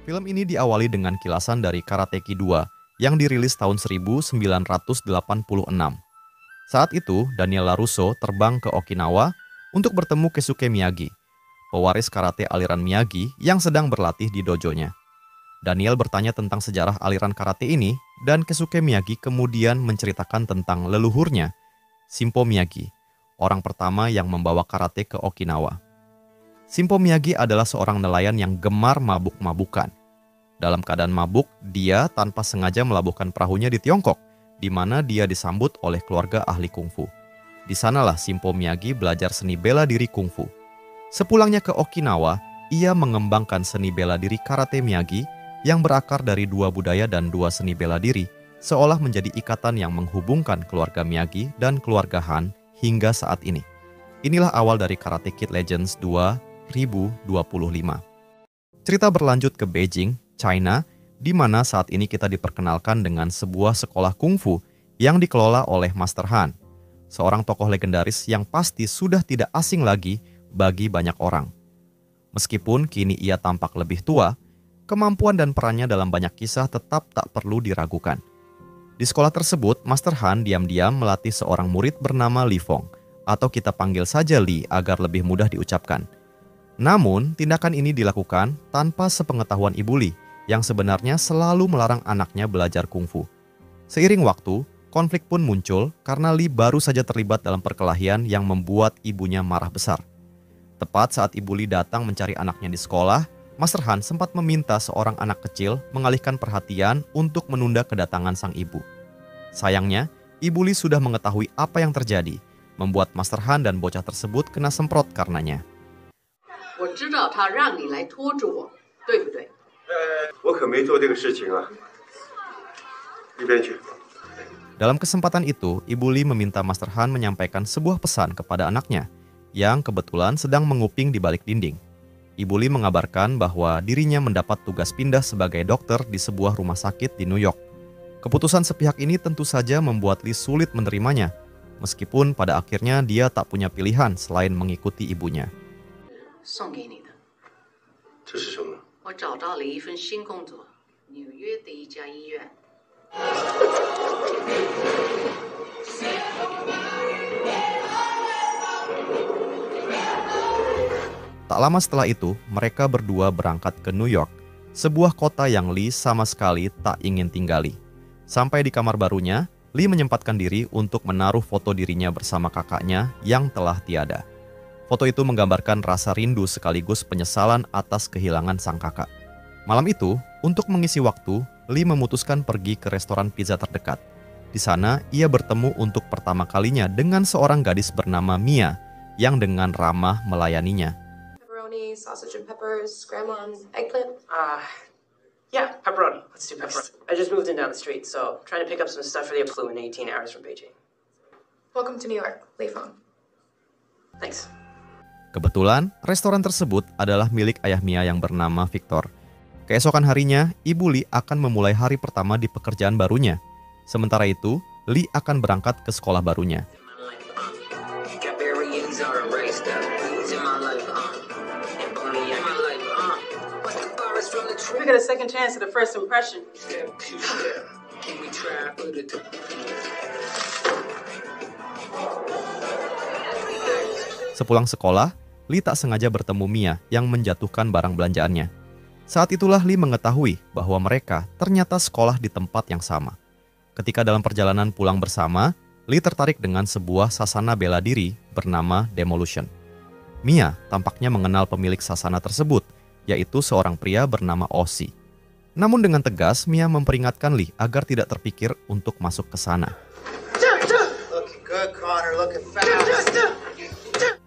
Film ini diawali dengan kilasan dari Karate Kid 2 yang dirilis tahun 1986. Saat itu, Daniel LaRusso terbang ke Okinawa untuk bertemu Keisuke Miyagi, pewaris karate aliran Miyagi yang sedang berlatih di dojonya. Daniel bertanya tentang sejarah aliran karate ini dan Keisuke Miyagi kemudian menceritakan tentang leluhurnya, Shimpo Miyagi, orang pertama yang membawa karate ke Okinawa. Shimpo Miyagi adalah seorang nelayan yang gemar mabuk-mabukan. Dalam keadaan mabuk, dia tanpa sengaja melabuhkan perahunya di Tiongkok, di mana dia disambut oleh keluarga ahli kungfu. Di sanalah Shimpo Miyagi belajar seni bela diri kungfu. Sepulangnya ke Okinawa, ia mengembangkan seni bela diri karate Miyagi yang berakar dari dua budaya dan dua seni bela diri, seolah menjadi ikatan yang menghubungkan keluarga Miyagi dan keluarga Han hingga saat ini. Inilah awal dari Karate Kid Legends 2025. Cerita berlanjut ke Beijing, China, di mana saat ini kita diperkenalkan dengan sebuah sekolah kungfu yang dikelola oleh Master Han, seorang tokoh legendaris yang pasti sudah tidak asing lagi bagi banyak orang. Meskipun kini ia tampak lebih tua, kemampuan dan perannya dalam banyak kisah tetap tak perlu diragukan. Di sekolah tersebut, Master Han diam-diam melatih seorang murid bernama Li Fong, atau kita panggil saja Li agar lebih mudah diucapkan. Namun, tindakan ini dilakukan tanpa sepengetahuan Ibu Li, yang sebenarnya selalu melarang anaknya belajar kungfu. Seiring waktu, konflik pun muncul karena Li baru saja terlibat dalam perkelahian yang membuat ibunya marah besar. Tepat saat Ibu Li datang mencari anaknya di sekolah, Master Han sempat meminta seorang anak kecil mengalihkan perhatian untuk menunda kedatangan sang ibu. Sayangnya, Ibu Li sudah mengetahui apa yang terjadi, membuat Master Han dan bocah tersebut kena semprot karenanya. 我知道他让你来拖住我，对不对？ 我可没做这个事情啊！一边去。 Dalam kesempatan itu, Ibu Li meminta Master Han menyampaikan sebuah pesan kepada anaknya yang kebetulan sedang menguping di balik dinding. Ibu Li mengabarkan bahwa dirinya mendapat tugas pindah sebagai dokter di sebuah rumah sakit di New York. Keputusan sepihak ini tentu saja membuat Li sulit menerimanya, meskipun pada akhirnya dia tak punya pilihan selain mengikuti ibunya. 送给你的，这是什么？ 我找到了一份新工作，纽约的一家医院。 Tak lama setelah itu, mereka berdua berangkat ke New York, sebuah kota yang Li sama sekali tak ingin tinggali. Sampai di kamar barunya, Li menyempatkan diri untuk menaruh foto dirinya bersama kakaknya yang telah tiada. Foto itu menggambarkan rasa rindu sekaligus penyesalan atas kehilangan sang kakak. Malam itu, untuk mengisi waktu, Li memutuskan pergi ke restoran pizza terdekat. Di sana, ia bertemu untuk pertama kalinya dengan seorang gadis bernama Mia yang dengan ramah melayaninya. Pepperoni, sausage and peppers, scramble and eggplant. Yeah, pepperoni. Let's do pepperoni. I just moved in down the street, so trying to pick up some stuff for the flew in 18 hours from Beijing. Welcome to New York, Li Fong. Thanks. Kebetulan, restoran tersebut adalah milik ayah Mia yang bernama Victor. Keesokan harinya, Ibu Li akan memulai hari pertama di pekerjaan barunya. Sementara itu, Li akan berangkat ke sekolah barunya. We got a second chance at a first impression. Sepulang sekolah, Li tak sengaja bertemu Mia yang menjatuhkan barang belanjaannya. Saat itulah Li mengetahui bahwa mereka ternyata sekolah di tempat yang sama. Ketika dalam perjalanan pulang bersama, Li tertarik dengan sebuah sasana bela diri bernama Demolition. Mia tampaknya mengenal pemilik sasana tersebut, yaitu seorang pria bernama Osi. Namun dengan tegas, Mia memperingatkan Li agar tidak terpikir untuk masuk ke sana.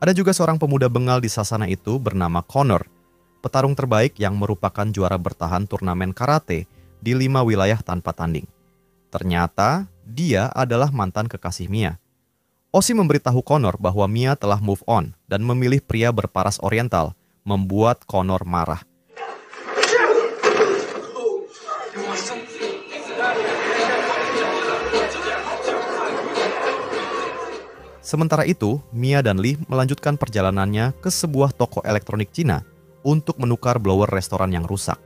Ada juga seorang pemuda Bengal di sasana itu bernama Connor, petarung terbaik yang merupakan juara bertahan turnamen karate di 5 wilayah tanpa tanding. Ternyata, dia adalah mantan kekasih Mia. Osi memberitahu Connor bahwa Mia telah move on dan memilih pria berparas oriental, membuat Connor marah. Sementara itu, Mia dan Li melanjutkan perjalanannya ke sebuah toko elektronik Cina untuk menukar blower restoran yang rusak.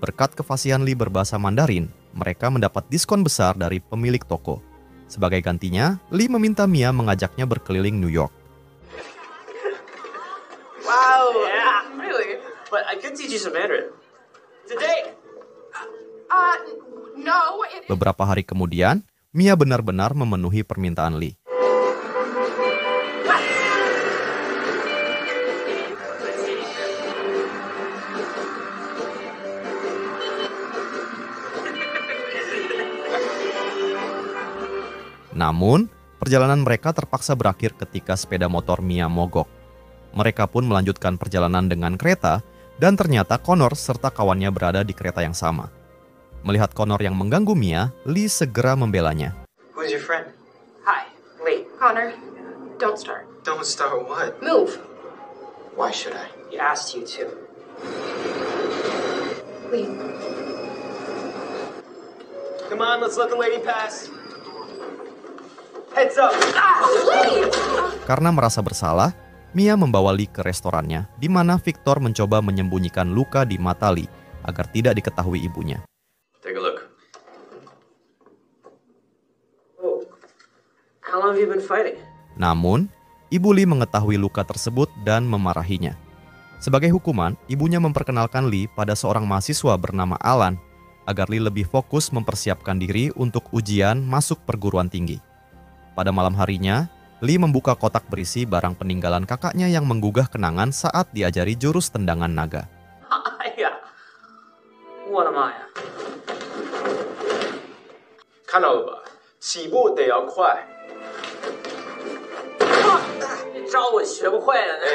Berkat kefasihan Lee berbahasa Mandarin, mereka mendapat diskon besar dari pemilik toko. Sebagai gantinya, Lee meminta Mia mengajaknya berkeliling New York. Wow, yeah, really? But I could teach you some Mandarin. Today. No. Beberapa hari kemudian, Mia benar-benar memenuhi permintaan Lee. Namun, perjalanan mereka terpaksa berakhir ketika sepeda motor Mia mogok. Mereka pun melanjutkan perjalanan dengan kereta, dan ternyata Connor serta kawannya berada di kereta yang sama. Melihat Connor yang mengganggu Mia, Lee segera membelanya. Who's your friend? Hi, Lee. Connor, don't start. Don't start what? Move. Why should I? He asked you to. Leave. Come on, let's let the lady pass. Heads up. Karena merasa bersalah, Mia membawa Lee ke restorannya, di mana Victor mencoba menyembunyikan luka di mata Lee agar tidak diketahui ibunya. Take a look. Oh. How long have you been fighting? Namun, ibu Lee mengetahui luka tersebut dan memarahinya. Sebagai hukuman, ibunya memperkenalkan Lee pada seorang mahasiswa bernama Alan agar Lee lebih fokus mempersiapkan diri untuk ujian masuk perguruan tinggi. Pada malam harinya, Lee membuka kotak berisi barang peninggalan kakaknya yang menggugah kenangan saat diajari jurus tendangan naga. Yeah. What am I? 看到了吧？起步得要快。这招我学不会了呢。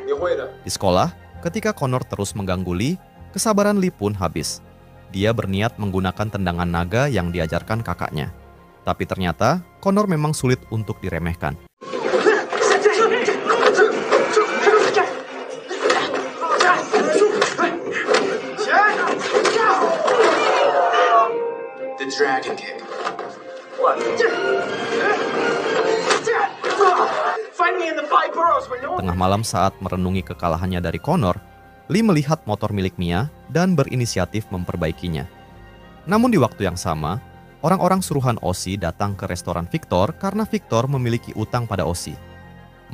你会的。 Di sekolah, ketika Connor terus mengganggu Lee, kesabaran Lee pun habis. Dia berniat menggunakan tendangan naga yang diajarkan kakaknya. Tapi ternyata, Connor memang sulit untuk diremehkan. The dragon kick. What? Find me in the five boroughs where no one... Tengah malam saat merenungi kekalahannya dari Connor, Lee melihat motor milik Mia dan berinisiatif memperbaikinya. Namun di waktu yang sama, orang-orang suruhan Osi datang ke restoran Victor karena Victor memiliki utang pada Osi.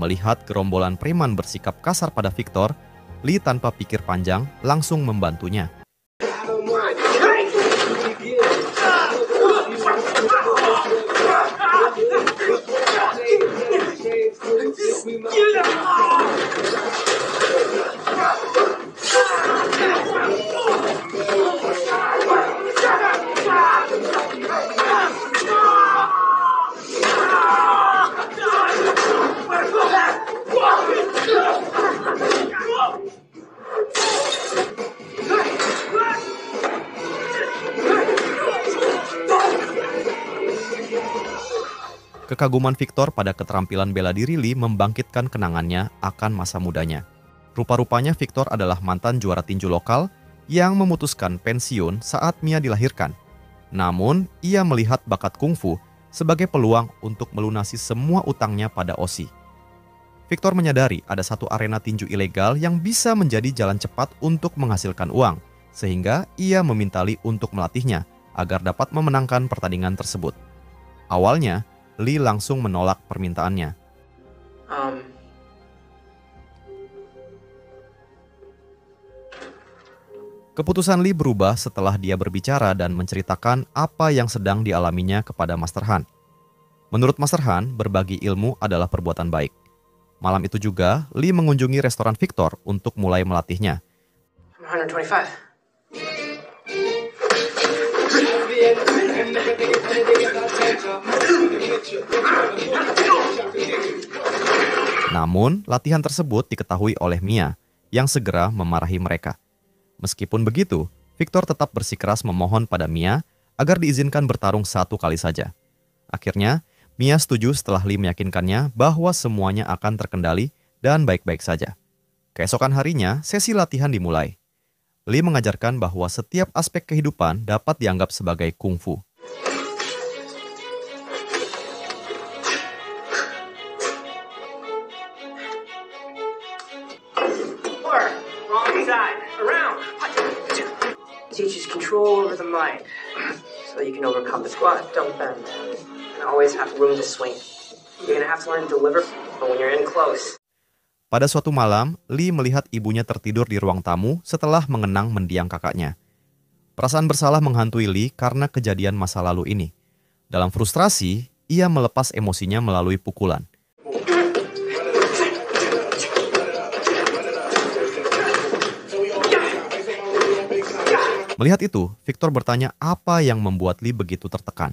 Melihat gerombolan preman bersikap kasar pada Victor, Lee tanpa pikir panjang langsung membantunya. Kekaguman Victor pada keterampilan bela diri Lee membangkitkan kenangannya akan masa mudanya. Rupa-rupanya Victor adalah mantan juara tinju lokal yang memutuskan pensiun saat Mia dilahirkan. Namun, ia melihat bakat kungfu sebagai peluang untuk melunasi semua utangnya pada Osi. Victor menyadari ada satu arena tinju ilegal yang bisa menjadi jalan cepat untuk menghasilkan uang, sehingga ia meminta Lee untuk melatihnya agar dapat memenangkan pertandingan tersebut. Awalnya, Lee langsung menolak permintaannya. Keputusan Lee berubah setelah dia berbicara dan menceritakan apa yang sedang dialaminya kepada Master Han. Menurut Master Han, berbagi ilmu adalah perbuatan baik. Malam itu juga, Lee mengunjungi restoran Victor untuk mulai melatihnya. 125. Namun, latihan tersebut diketahui oleh Mia, yang segera memarahi mereka. Meskipun begitu, Victor tetap bersikeras memohon pada Mia agar diizinkan bertarung satu kali saja. Akhirnya, Mia setuju setelah Lee meyakinkannya bahwa semuanya akan terkendali dan baik-baik saja. Keesokan harinya, sesi latihan dimulai. Lee mengajarkan bahwa setiap aspek kehidupan dapat dianggap sebagai kungfu. Teaches control over the mind, so you can overcome the squat, don't bend, and always have room to swing. You're gonna have to learn to deliver when you're in close. Pada suatu malam, Lee melihat ibunya tertidur di ruang tamu setelah mengenang mendiang kakaknya. Perasaan bersalah menghantui Lee karena kejadian masa lalu ini. Dalam frustrasi, ia melepas emosinya melalui pukulan. Melihat itu, Victor bertanya apa yang membuat Lee begitu tertekan.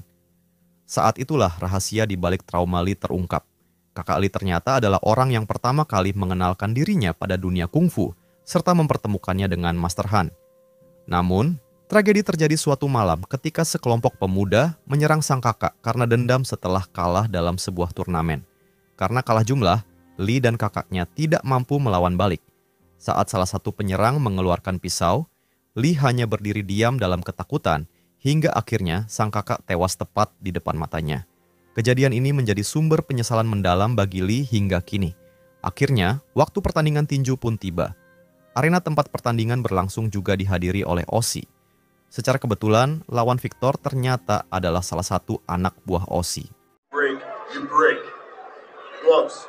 Saat itulah rahasia di balik trauma Lee terungkap. Kakak Lee ternyata adalah orang yang pertama kali mengenalkan dirinya pada dunia kungfu, serta mempertemukannya dengan Master Han. Namun, tragedi terjadi suatu malam ketika sekelompok pemuda menyerang sang kakak karena dendam setelah kalah dalam sebuah turnamen. Karena kalah jumlah, Lee dan kakaknya tidak mampu melawan balik. Saat salah satu penyerang mengeluarkan pisau, Lee hanya berdiri diam dalam ketakutan hingga akhirnya sang kakak tewas tepat di depan matanya. Kejadian ini menjadi sumber penyesalan mendalam bagi Lee hingga kini. Akhirnya, waktu pertandingan tinju pun tiba. Arena tempat pertandingan berlangsung juga dihadiri oleh Ozzy. Secara kebetulan, lawan Victor ternyata adalah salah satu anak buah Ozzy. Break, you break. Gloves.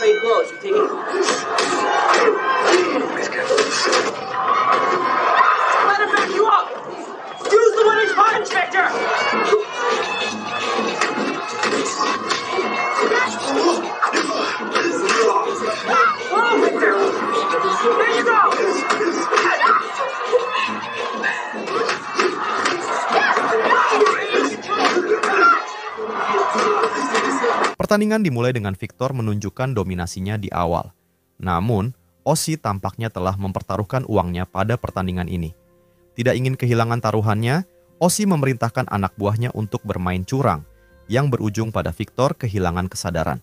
Trade blows, you take it. Let him back you up! Use the winning punch, Victor! Oh, Victor! There you go! Pertandingan dimulai dengan Victor menunjukkan dominasinya di awal. Namun, Ozzy tampaknya telah mempertaruhkan uangnya pada pertandingan ini. Tidak ingin kehilangan taruhannya, Ozzy memerintahkan anak buahnya untuk bermain curang, yang berujung pada Victor kehilangan kesadaran.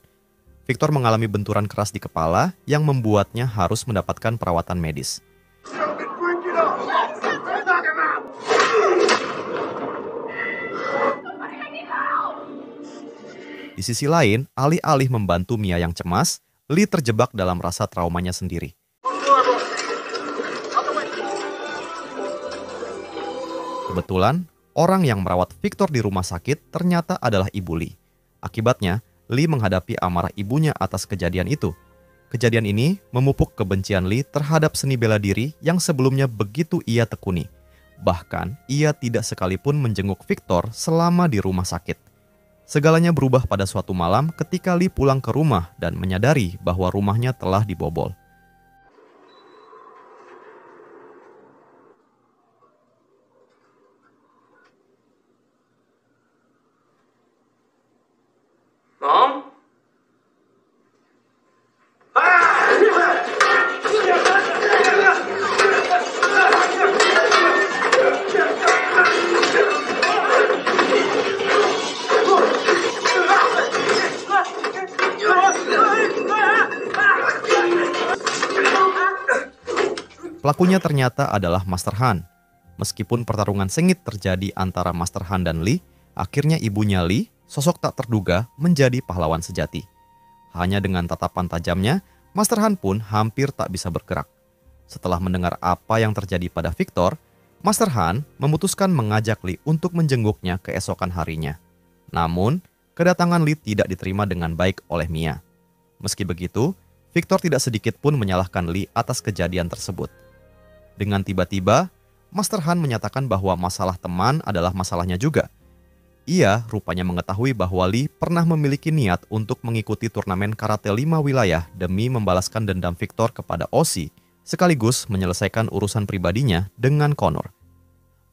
Victor mengalami benturan keras di kepala yang membuatnya harus mendapatkan perawatan medis. Di sisi lain, alih-alih membantu Mia yang cemas, Lee terjebak dalam rasa traumanya sendiri. Kebetulan, orang yang merawat Victor di rumah sakit ternyata adalah ibu Lee. Akibatnya, Lee menghadapi amarah ibunya atas kejadian itu. Kejadian ini memupuk kebencian Lee terhadap seni bela diri yang sebelumnya begitu ia tekuni. Bahkan, ia tidak sekalipun menjenguk Victor selama di rumah sakit. Segalanya berubah pada suatu malam ketika Lee pulang ke rumah dan menyadari bahwa rumahnya telah dibobol. Mom? Pelakunya ternyata adalah Master Han. Meskipun pertarungan sengit terjadi antara Master Han dan Lee, akhirnya ibunya Lee, sosok tak terduga, menjadi pahlawan sejati. Hanya dengan tatapan tajamnya, Master Han pun hampir tak bisa bergerak. Setelah mendengar apa yang terjadi pada Victor, Master Han memutuskan mengajak Lee untuk menjenguknya keesokan harinya. Namun, kedatangan Lee tidak diterima dengan baik oleh Mia. Meski begitu, Victor tidak sedikit pun menyalahkan Lee atas kejadian tersebut. Dengan tiba-tiba, Master Han menyatakan bahwa masalah teman adalah masalahnya juga. Ia rupanya mengetahui bahwa Lee pernah memiliki niat untuk mengikuti turnamen karate 5 wilayah demi membalaskan dendam Victor kepada Ozzy, sekaligus menyelesaikan urusan pribadinya dengan Connor.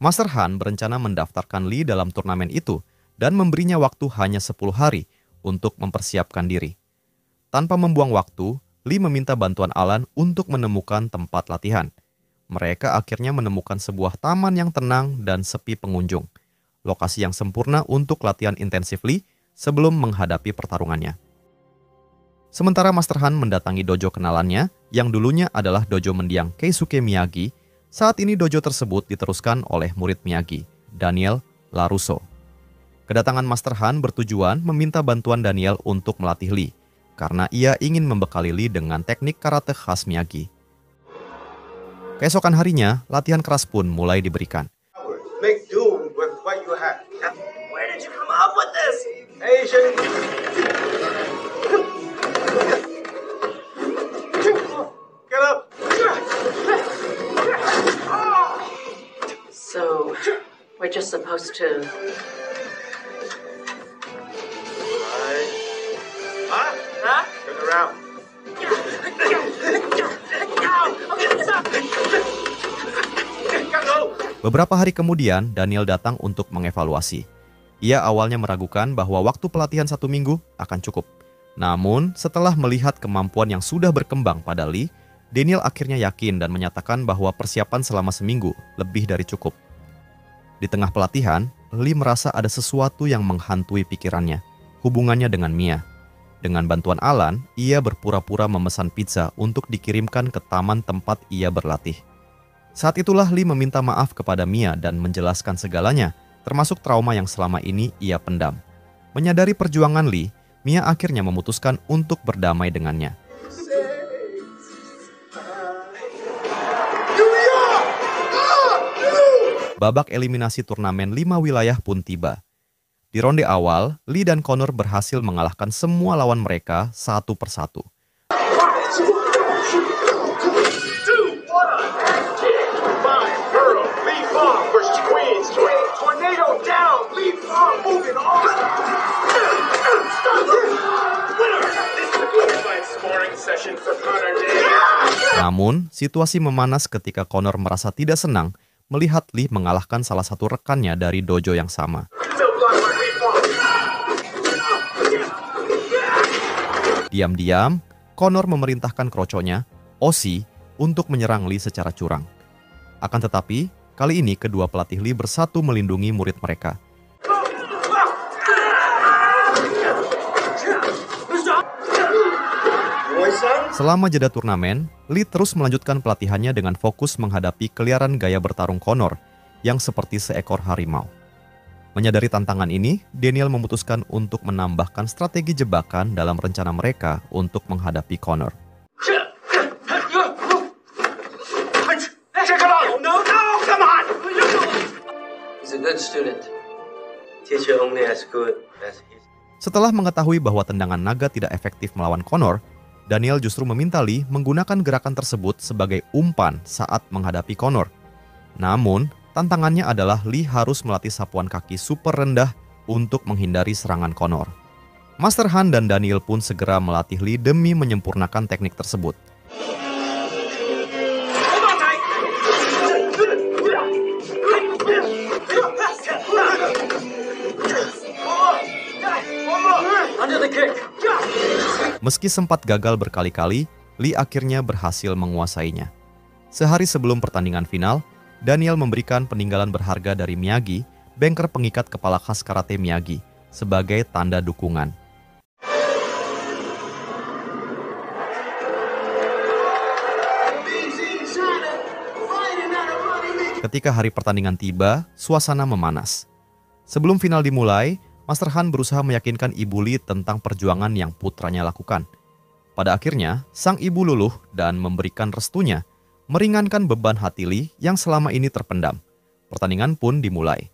Master Han berencana mendaftarkan Lee dalam turnamen itu dan memberinya waktu hanya 10 hari untuk mempersiapkan diri. Tanpa membuang waktu, Lee meminta bantuan Alan untuk menemukan tempat latihan. Mereka akhirnya menemukan sebuah taman yang tenang dan sepi pengunjung. Lokasi yang sempurna untuk latihan intensif Lee sebelum menghadapi pertarungannya. Sementara Master Han mendatangi dojo kenalannya yang dulunya adalah dojo mendiang Keisuke Miyagi, Saat ini dojo tersebut diteruskan oleh murid Miyagi, Daniel LaRusso. Kedatangan Master Han bertujuan meminta bantuan Daniel untuk melatih Lee, karena ia ingin membekali Lee dengan teknik karate khas Miyagi. Keesokan harinya, latihan keras pun mulai diberikan. Make do with what you have. Where did you come up with this? Asian. Get up. So, we're just supposed to... Huh? Turn around. Beberapa hari kemudian, Daniel datang untuk mengevaluasi. Ia awalnya meragukan bahwa waktu pelatihan 1 minggu akan cukup. Namun, setelah melihat kemampuan yang sudah berkembang pada Lee, Daniel akhirnya yakin dan menyatakan bahwa persiapan selama seminggu lebih dari cukup. Di tengah pelatihan, Lee merasa ada sesuatu yang menghantui pikirannya, hubungannya dengan Mia. Dengan bantuan Alan, ia berpura-pura memesan pizza untuk dikirimkan ke taman tempat ia berlatih. Saat itulah Lee meminta maaf kepada Mia dan menjelaskan segalanya, termasuk trauma yang selama ini ia pendam. Menyadari perjuangan Lee, Mia akhirnya memutuskan untuk berdamai dengannya. Babak eliminasi turnamen 5 wilayah pun tiba. Di ronde awal, Lee dan Connor berhasil mengalahkan semua lawan mereka satu persatu. Namun, situasi memanas ketika Connor merasa tidak senang melihat Lee mengalahkan salah satu rekannya dari dojo yang sama. Diam-diam, Connor memerintahkan kroconya, Osi, untuk menyerang Lee secara curang. Akan tetapi, kali ini kedua pelatih Lee bersatu melindungi murid mereka. Selama jeda turnamen, Lee terus melanjutkan pelatihannya dengan fokus menghadapi keliaran gaya bertarung Connor yang seperti seekor harimau. Menyadari tantangan ini, Daniel memutuskan untuk menambahkan strategi jebakan dalam rencana mereka untuk menghadapi Connor. Setelah mengetahui bahwa tendangan naga tidak efektif melawan Connor, Daniel justru meminta Lee menggunakan gerakan tersebut sebagai umpan saat menghadapi Connor. Namun, tantangannya adalah Lee harus melatih sapuan kaki super rendah untuk menghindari serangan Connor. Master Han dan Daniel pun segera melatih Lee demi menyempurnakan teknik tersebut. Meski sempat gagal berkali-kali, Lee akhirnya berhasil menguasainya. Sehari sebelum pertandingan final, Daniel memberikan peninggalan berharga dari Miyagi, bengker pengikat kepala khas karate Miyagi, sebagai tanda dukungan. Ketika hari pertandingan tiba, suasana memanas. Sebelum final dimulai, Master Han berusaha meyakinkan Ibu Lee tentang perjuangan yang putranya lakukan. Pada akhirnya, sang ibu luluh dan memberikan restunya, meringankan beban hati Lee yang selama ini terpendam. Pertandingan pun dimulai.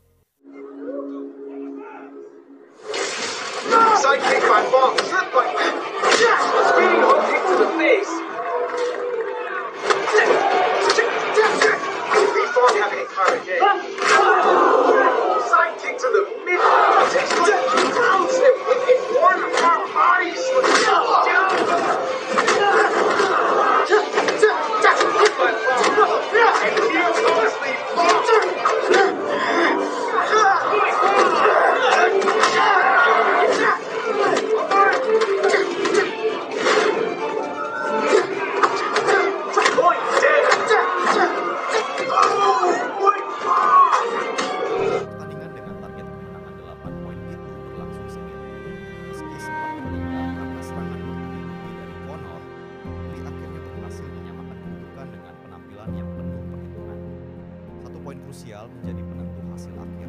krusial menjadi penentu hasil akhir.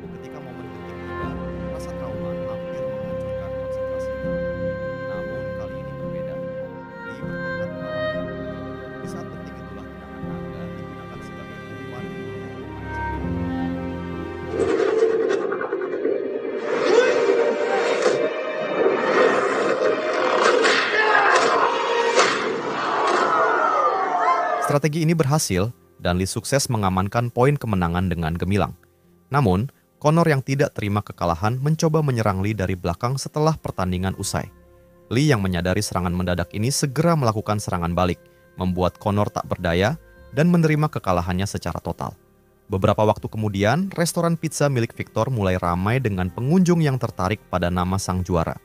Ketika momen genting tiba, rasa trauma hampir menghancurkan konsentrasi Lee. Namun kali ini berbeda. Lee bertekad melawannya. Di saat penting itulah tendangan naga digunakan sebagai umpan untuk memancing. Strategi ini berhasil dan Lee sukses mengamankan poin kemenangan dengan gemilang. Namun, Conor yang tidak terima kekalahan mencoba menyerang Lee dari belakang setelah pertandingan usai. Lee yang menyadari serangan mendadak ini segera melakukan serangan balik, membuat Conor tak berdaya dan menerima kekalahannya secara total. Beberapa waktu kemudian, restoran pizza milik Victor mulai ramai dengan pengunjung yang tertarik pada nama sang juara.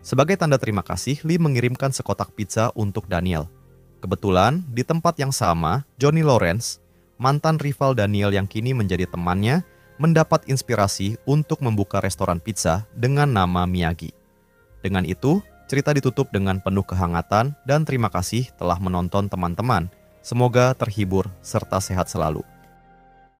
Sebagai tanda terima kasih, Lee mengirimkan sekotak pizza untuk Daniel. Kebetulan, di tempat yang sama, Johnny Lawrence, mantan rival Daniel yang kini menjadi temannya, mendapat inspirasi untuk membuka restoran pizza dengan nama Miyagi. Dengan itu, cerita ditutup dengan penuh kehangatan dan terima kasih telah menonton teman-teman. Semoga terhibur serta sehat selalu.